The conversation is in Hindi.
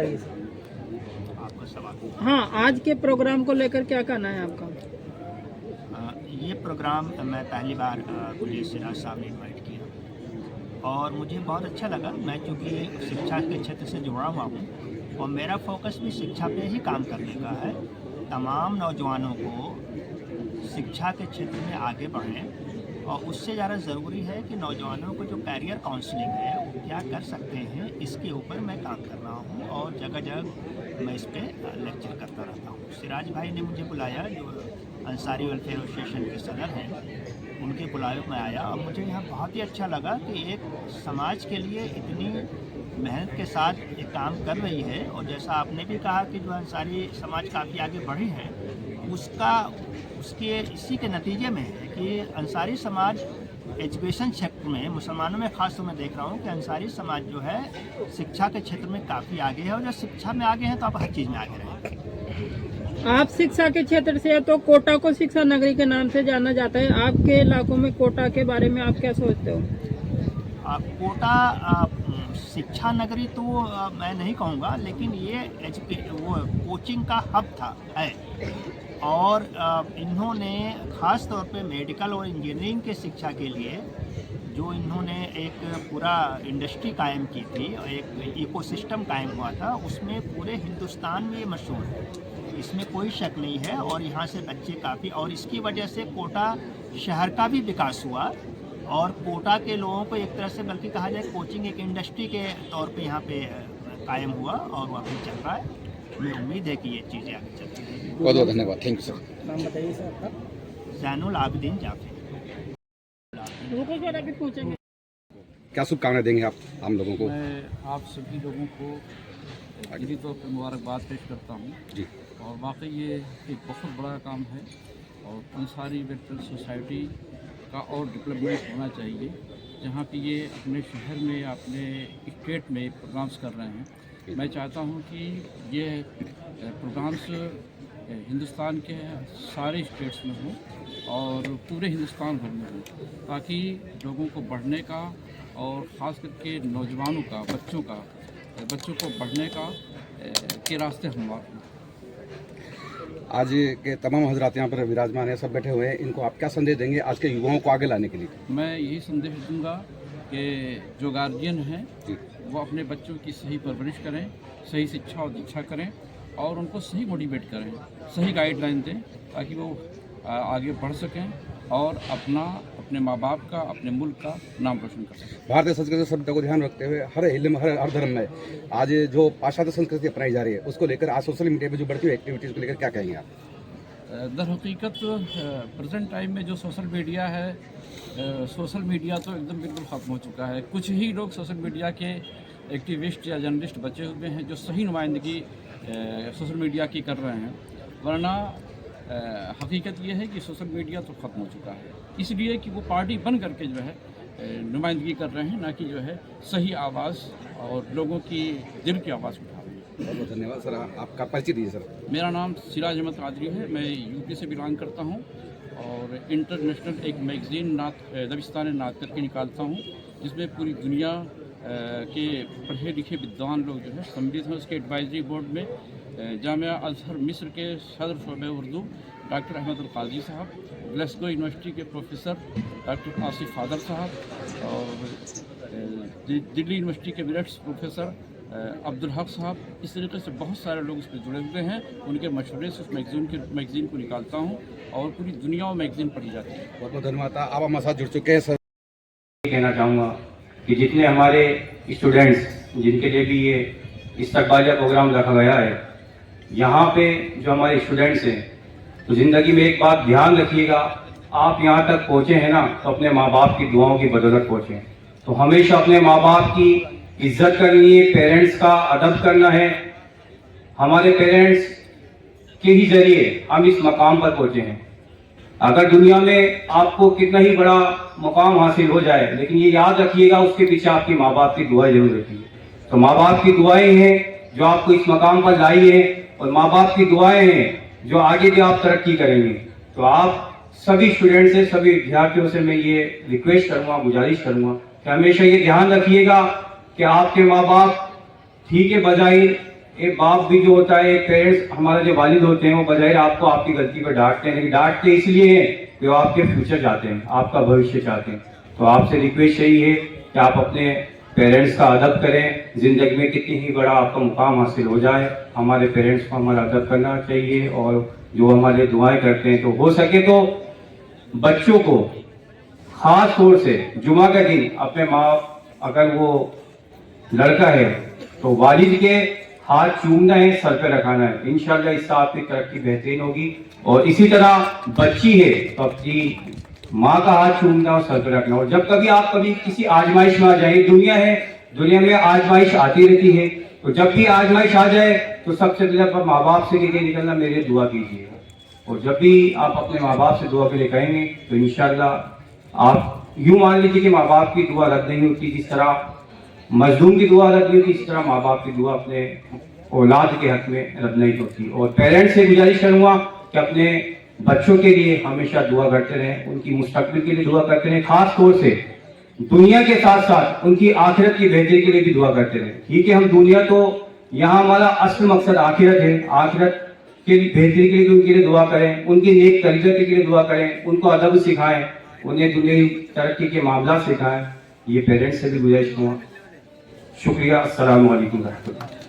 बताइए सर। आपका सवाल। हाँ, आज के प्रोग्राम को लेकर क्या कहना है आपका? ये प्रोग्राम मैं पहली बार मुझे सिराज साहब ने इनवाइट किया और मुझे बहुत अच्छा लगा। मैं चूँकि शिक्षा के क्षेत्र से जुड़ा हुआ हूँ और मेरा फोकस भी शिक्षा पे ही काम करने का है। तमाम नौजवानों को शिक्षा के क्षेत्र में आगे बढ़ें और उससे ज़्यादा ज़रूरी है कि नौजवानों को जो कैरियर काउंसलिंग है वो क्या कर सकते हैं, इसके ऊपर मैं काम कर रहा हूँ और जगह जगह मैं इस पर लेक्चर करता रहता हूँ। सिराज भाई ने मुझे बुलाया, जो अंसारी वेलफेयर एसोसिएशन के सदर हैं, उनके बुलावे में आया और मुझे यहाँ बहुत ही अच्छा लगा कि एक समाज के लिए इतनी मेहनत के साथ ये काम कर रही है। और जैसा आपने भी कहा कि जो अंसारी समाज काफ़ी आगे बढ़ी है, उसके इसी के नतीजे में है कि अंसारी समाज एजुकेशन क्षेत्र में मुसलमानों में खास तौर में देख रहा हूँ कि अंसारी समाज जो है शिक्षा के क्षेत्र में काफ़ी आगे है और जब शिक्षा में आगे हैं तो आप हर चीज़ में आगे रहेंगे। आप शिक्षा के क्षेत्र से तो कोटा को शिक्षा नगरी के नाम से जाना जाता है। आपके इलाकों में कोटा के बारे में आप क्या सोचते हो? कोटा शिक्षा नगरी तो मैं नहीं कहूँगा, लेकिन ये वो कोचिंग का हब था है और इन्होंने ख़ास तौर पे मेडिकल और इंजीनियरिंग के शिक्षा के लिए जो इन्होंने एक पूरा इंडस्ट्री कायम की थी और एक इकोसिस्टम कायम हुआ था, उसमें पूरे हिंदुस्तान में ये मशहूर है, इसमें कोई शक नहीं है। और यहाँ से बच्चे काफ़ी, और इसकी वजह से कोटा शहर का भी विकास हुआ और कोटा के लोगों को एक तरह से बल्कि कहा जाए कोचिंग एक इंडस्ट्री के तौर पे यहाँ पे कायम हुआ और वो अभी चल रहा है। मैं उम्मीद है कि ये चीज़ें आगे चलती रहेंगी। बहुत बहुत धन्यवाद, थैंक यू सर। नाम बताइए सर आपका। जैनुल आबिदीन जाफरी। पूछेंगे। क्या शुभकामनाएं देंगे आप आम लोगों को? मैं आप सभी लोगों को दिली तौर पर मुबारकबाद पेश करता हूँ जी। और वाकई ये एक बहुत बड़ा काम है और अंसारी वेलफेयर सोसाइटी का और डेवलपमेंट होना चाहिए, जहाँ पे ये अपने शहर में अपने स्टेट में प्रोग्राम्स कर रहे हैं। मैं चाहता हूँ कि ये प्रोग्राम्स हिंदुस्तान के सारे स्टेट्स में हों और पूरे हिंदुस्तान भर में हों, ताकि लोगों को बढ़ने का और ख़ास करके नौजवानों का, बच्चों को बढ़ने का के रास्ते हमवार हों। आज के तमाम हजरात यहाँ पर विराजमान हैं, सब बैठे हुए हैं, इनको आप क्या संदेश देंगे आज के युवाओं को आगे लाने के लिए? मैं यही संदेश दूंगा कि जो गार्जियन हैं जी। वो अपने बच्चों की सही परवरिश करें, सही शिक्षा और दीक्षा करें और उनको सही मोटिवेट करें, सही गाइडलाइन दें, ताकि वो आगे बढ़ सकें और अपने माँ बाप का, अपने मुल्क का नाम रोशन कर सकें। भारतीय संस्कृति सभ्यता को ध्यान रखते हुए हर इल्म, हर धर्म में आज जो पाश्चात्य संस्कृति अपनाई जा रही है, उसको लेकर आज सोशल मीडिया में जो बढ़ती हुई एक्टिविटीज़ को लेकर क्या कहेंगे आप? दर हकीकत प्रेजेंट टाइम में जो सोशल मीडिया है, सोशल मीडिया तो एकदम बिल्कुल ख़त्म हो चुका है। कुछ ही लोग सोशल मीडिया के एक्टिविस्ट या जर्नलिस्ट बचे हुए हैं जो सही नुमाइंदगी सोशल मीडिया की कर रहे हैं, वरना हकीकत ये है कि सोशल मीडिया तो ख़त्म हो चुका है, इसलिए कि वो पार्टी बन करके जो है नुमाइंदगी कर रहे हैं, ना कि जो है सही आवाज़ और लोगों की दिल की आवाज़ उठा रहे हैं। बहुत बहुत धन्यवाद सर। आपका परिचय दीजिए सर। मेरा नाम सिराज अहमद कादरी है, मैं यूपी से बिलोंग करता हूँ और इंटरनेशनल एक मैगज़ीन दबिस्तान नात करके निकालता हूँ, जिसमें पूरी दुनिया के पढ़े लिखे विद्वान लोग जो है सम्मिलित हैं। उसके एडवाइजरी बोर्ड में जामिया अज़हर मिस्र के सदर शोबे उर्दू डॉक्टर अहमद अल काजी साहब, ग्लासगो यूनिवर्सिटी के प्रोफेसर डॉक्टर आसिफ फादर साहब और दिल्ली यूनिवर्सिटी के मिनट्स प्रोफेसर अब्दुल हक साहब, इस तरीके से बहुत सारे लोग इसमें जुड़े हुए हैं। उनके मशवरे से उस मैगज़ीन को निकालता हूँ और पूरी दुनिया में मैगज़ीन पढ़ी जाती है। बहुत बहुत धन्यवाद। आप हमारे साथ जुड़ चुके हैं सर। कहना चाहूँगा कि जितने हमारे स्टूडेंट्स जिनके लिए भी ये इस्तकबालिया प्रोग्राम रखा गया है, यहाँ पे जो हमारे स्टूडेंट्स हैं, तो ज़िंदगी में एक बात ध्यान रखिएगा, आप यहाँ तक पहुँचे हैं ना तो अपने माँ बाप की दुआओं की बदौलत पहुँचे हैं। तो हमेशा अपने माँ बाप की इज्जत करनी है, पेरेंट्स का अदब करना है। हमारे पेरेंट्स के ही जरिए हम इस मकाम पर पहुँचे हैं। अगर दुनिया में आपको कितना ही बड़ा मुकाम हासिल हो जाए, लेकिन ये याद रखिएगा उसके पीछे आपकी माँ बाप की दुआएं जरूर रहती है। तो माँ बाप की दुआएं हैं जो आपको इस मकाम पर लाई है और माँ बाप की दुआएं हैं जो आगे भी आप तरक्की करेंगे। तो आप सभी स्टूडेंट से, सभी विद्यार्थियों से मैं ये रिक्वेस्ट करूँगा, गुजारिश करूँगा कि हमेशा ये ध्यान रखिएगा कि आपके माँ बाप ठीक है बजाय एक बाप भी जो होता है, एक पेरेंट्स, हमारा जो वालिद होते हैं, वो बजाय आपको आपकी गलती पर डांटते हैं, लेकिन डांटते इसलिए हैं कि वो आपके फ्यूचर चाहते हैं, आपका भविष्य चाहते हैं। तो आपसे रिक्वेस्ट यही है कि आप अपने पेरेंट्स का अदब करें। ज़िंदगी में कितनी ही बड़ा आपका मुकाम हासिल हो जाए, हमारे पेरेंट्स को हमारा अदब करना चाहिए, और जो हमारे दुआएं करते हैं, तो हो सके तो बच्चों को खास तौर से जुमा का दिन अपने माँ, अगर वो लड़का है तो वालिद के हाथ चूमना है, सर पे रखाना है। इंशाल्लाह इससे आपकी तरक्की बेहतरीन होगी। और इसी तरह बच्ची है तो अपनी माँ का हाथ चूमना और सर पे रखना। और जब कभी आप कभी किसी आजमाइश में आ जाए, दुनिया है, दुनिया में आजमाइश आती रहती है, तो जब भी आजमाइश आ जाए तो सबसे पहले माँ बाप से लेके निकलना, मेरे दुआ कीजिए। और जब भी आप अपने माँ बाप से दुआ के लिए कहेंगे तो इंशाल्लाह आप यूं मान लीजिए कि माँ बाप की दुआ रद्द नहीं होती। जिस तरह मजलूम की दुआ रद्द नहीं होती, इस तरह माँ बाप की दुआ अपने औलाद के हक में रद्द नहीं होती। और पेरेंट्स से गुजारिश करूँगा कि अपने बच्चों के लिए हमेशा दुआ करते रहें, उनकी मुस्तकबिल के लिए दुआ करते रहें, खास तौर से दुनिया के साथ साथ उनकी आखिरत की बेहतरी के लिए भी दुआ करते रहें। ठीक है, हम दुनिया तो यहाँ हमारा असल मकसद आखिरत है, आखिरत के बेहतरी के लिए उनके लिए दुआ करें, उनकी नेक तरीके के लिए दुआ करें, उनको अदब सिखाएं, उन्हें दुनियावी तरक्की के मामला सिखाएं। ये पेरेंट्स से भी गुजारिश करूँगा। शुक्रिया। अस्सलाम वालेकुम रहमतुल्लाह।